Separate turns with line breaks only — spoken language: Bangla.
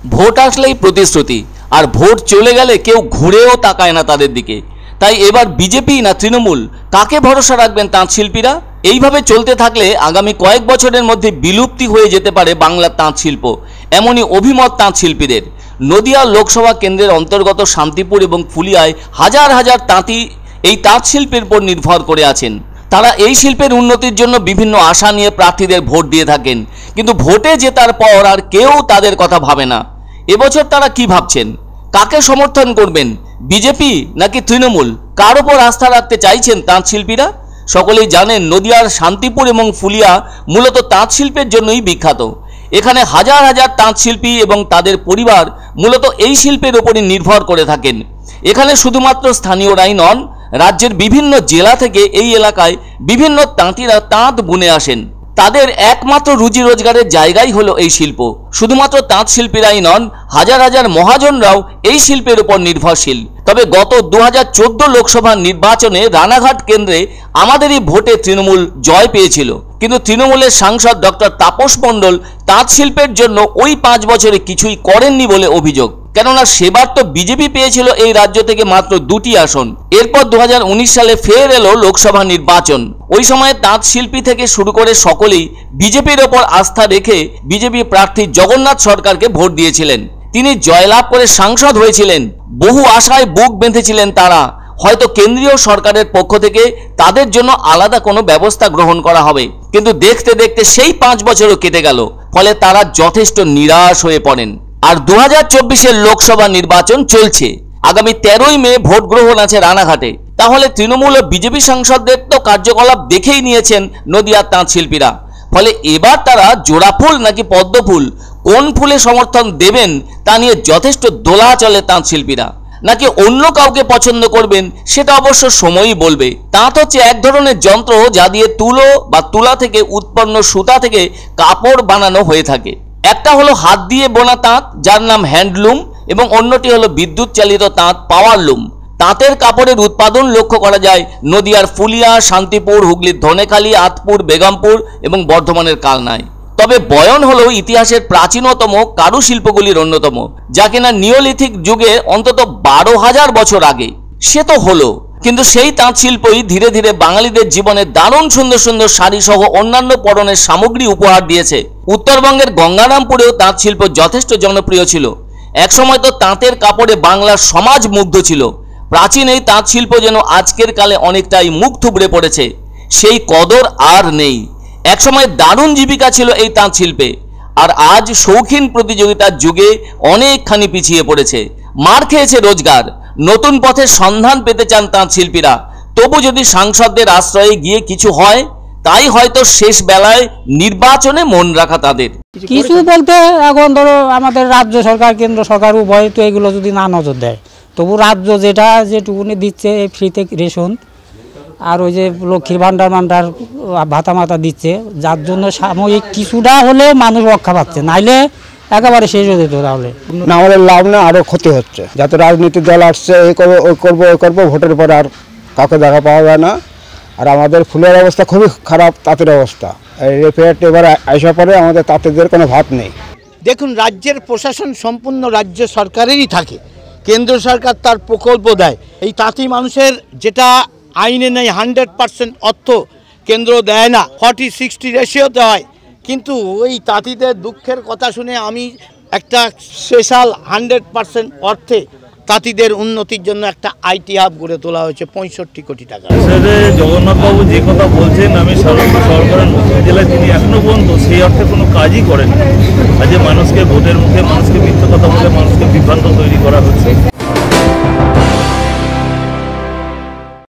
ভোট আসলেই প্রতিশ্রুতি, আর ভোট চলে গেলে কেউ ঘুরেও তাকায় না তাদের দিকে। তাই এবার বিজেপি না তৃণমূল, কাকে ভরসা রাখবেন তাঁত শিল্পীরা? এইভাবে চলতে থাকলে আগামী কয়েক বছরের মধ্যে বিলুপ্তি হয়ে যেতে পারে বাংলার তাঁত শিল্প, এমনই অভিমত তাঁত শিল্পীদের। নদিয়া লোকসভা কেন্দ্রের অন্তর্গত শান্তিপুর এবং ফুলিয়ায় হাজার হাজার তাঁতি এই তাঁত শিল্পের উপর নির্ভর করে আছেন। তারা এই শিল্পের উন্নতির জন্য বিভিন্ন আশা নিয়ে প্রার্থীদের ভোট দিয়ে থাকেন, কিন্তু ভোটে জেতার পর আর কেউ তাদের কথা ভাবে না। এবছর তারা কি ভাবছেন? কাকে সমর্থন করবেন, বিজেপি নাকি তৃণমূল? কার ওপর আস্থা রাখতে চাইছেন তাঁত শিল্পীরা? সকলেই জানেন নদিয়ার শান্তিপুর এবং ফুলিয়া মূলত তাঁত শিল্পের জন্যই বিখ্যাত। এখানে হাজার হাজার তাঁত শিল্পী এবং তাদের পরিবার মূলত এই শিল্পের ওপরই নির্ভর করে থাকেন। এখানে শুধুমাত্র স্থানীয়রাই নন, রাজ্যের বিভিন্ন জেলা থেকে এই এলাকায় বিভিন্ন তাঁতিরা তাঁত বুনে আসেন। তাদের একমাত্র রুজি রোজগারের জায়গাই হলো এই শিল্প। শুধুমাত্র তাঁত শিল্পীরাই নন, হাজার হাজার মহাজনরাও এই শিল্পের উপর নির্ভরশীল। তবে গত 2014 লোকসভা নির্বাচনে রানাঘাট কেন্দ্রে আমাদেরই ভোটে তৃণমূল জয় পেয়েছিল, কিন্তু তৃণমূলের সাংসদ ডক্টর তাপস মণ্ডল তাঁত শিল্পের জন্য ওই 5 বছরে কিছুই করেননি বলে অভিযোগ। কেননা সেবার তো বিজেপি পেয়েছিল এই রাজ্য থেকে মাত্র 2টি আসন। এরপর 2019 সালে ফের এলো লোকসভা নির্বাচন। ওই সময় তাঁত শিল্পী থেকে শুরু করে সকলেই বিজেপির ওপর আস্থা রেখে বিজেপি প্রার্থী জগন্নাথ সরকারকে ভোট দিয়েছিলেন। তিনি জয়লাভ করে সাংসদ হয়েছিলেন। বহু আশায় বুক বেঁধেছিলেন তারা, হয়তো কেন্দ্রীয় সরকারের পক্ষ থেকে তাদের জন্য আলাদা কোনো ব্যবস্থা গ্রহণ করা হবে। কিন্তু দেখতে দেখতে সেই 5 বছরও কেটে গেল, ফলে তারা যথেষ্ট নিরাশ হয়ে পড়েন। আর 2024-এর লোকসভা নির্বাচন চলছে। আগামী 13ই মে ভোট গ্রহণ আছে রানাঘাটে। তাহলে তৃণমূল ও বিজেপি সাংসদদের তো কার্যকলাপ দেখেই নিয়েছেন নদিয়ার তাঁত শিল্পীরা। ফলে এবার তারা জোড়া ফুল নাকি পদ্ম ফুল, কোন ফুলে সমর্থন দেবেন তা নিয়ে যথেষ্ট দোলাচলে তাঁত শিল্পীরা। নাকি অন্য কাউকে পছন্দ করবেন সেটা অবশ্য সময়ই বলবে। তাঁত হচ্ছে এক ধরনের যন্ত্র যা দিয়ে তুলো বা তুলা থেকে উৎপন্ন সুতা থেকে কাপড় বানানো হয়ে থাকে। একটা হলো হাত দিয়ে বোনা তাঁত, যার নাম হ্যান্ডলুম, এবং অন্যটি হলো বিদ্যুৎ চালিত তাঁত, পাওয়ারলুম। তাঁতের কাপড়ের উৎপাদন লক্ষ্য করা যায় নদিয়ার ফুলিয়া, শান্তিপুর, হুগলির ধনেখালি, আতপুর, বেগমপুর এবং বর্ধমানের কালনায়। তবে বয়ন হলো ইতিহাসের প্রাচীনতম কারুশিল্পগুলির অন্যতম, যা কিনা নিওলিথিক যুগে অন্তত 12,000 বছর আগে। সে তো হলো, কিন্তু সেই তাঁত শিল্পই ধীরে ধীরে বাঙালিদের জীবনে দারুণ সুন্দর সুন্দর শাড়ি সহ অন্যান্য পরনের সামগ্রী উপহার দিয়েছে। উত্তরবঙ্গের গঙ্গারামপুরেও তাঁত শিল্প যথেষ্ট জনপ্রিয় ছিল। একসময় তো তাঁতের কাপড়ে বাংলার সমাজ মুগ্ধ ছিল। প্রাচীন এই তাঁত শিল্প যেন আজকের কালে অনেকটাই মুখ থুবড়ে পড়েছে, সেই কদর আর নেই। একসময় দারুণ জীবিকা ছিল এই তাঁত শিল্পে, আর আজ শৌখিন প্রতিযোগিতার যুগে অনেকখানি পিছিয়ে পড়েছে। মার খেয়েছে রোজগার। নতুন পথের সন্ধান পেতে চান তাঁত শিল্পীরা। তবু যদি সাংসদদের আশ্রয়ে গিয়ে কিছু হয়, তাই হয়তো শেষ বেলায় নির্বাচনে মন রাখা তাদের।
কিছু বলতে এখন ধরো আমাদের রাজ্য সরকার কেন্দ্র সরকার উভয় তো এগুলো যদি না নজর দেয়, তবু রাজ্য যেটুকুনি দিচ্ছে ফ্রিতে রেশন আর ওই যে লক্ষ্মীর ভান্ডার ভাতা মাতা দিচ্ছে, যার জন্য সাময়িক কিছুটা হলে মানুষ রক্ষা পাচ্ছে, নাইলে একেবারে শেষ হয়ে যেত। তাহলে
না আমাদের লাভ না, আরও ক্ষতি হচ্ছে। যাতে রাজনীতির দল আসছে এই করবো ওই করবো ওই করবো, ভোটের পর আর কাউকে দেখা পাওয়া যায় না। আর আমাদের ফুলের অবস্থা খুবই খারাপ, তাঁতের অবস্থা। রেফেট এবার আসা পরে আমাদের তাঁতেদের কোনো ভাত নেই।
দেখুন, রাজ্যের প্রশাসন সম্পূর্ণ রাজ্য সরকারেরই থাকে, কেন্দ্র সরকার তার প্রকল্প দেয়। এই তাঁতি মানুষের যেটা আইনে নেই 100% অর্থ কেন্দ্র দেয় না, 40-60 রেশিওতে হয়। কিন্তু ওই তাঁতিদের দুঃখের কথা শুনে আমি একটা স্পেশাল 100% অর্থে তাঁতিদের উন্নতির জন্য একটা আইটি হাব গড়ে তোলা হয়েছে 65 কোটি টাকা।
জগন্নাথবাবু যে কথা বলছেন, আমি সরকারের নতুন জেলায় তিনি এখনো পর্যন্ত সেই অর্থে কোনো কাজই করেন। আজ মানুষকে ভোটের মুখে মানুষকে মিথ্যা কথা বলে মানুষকে বিভ্রান্ত তৈরি করা হচ্ছে।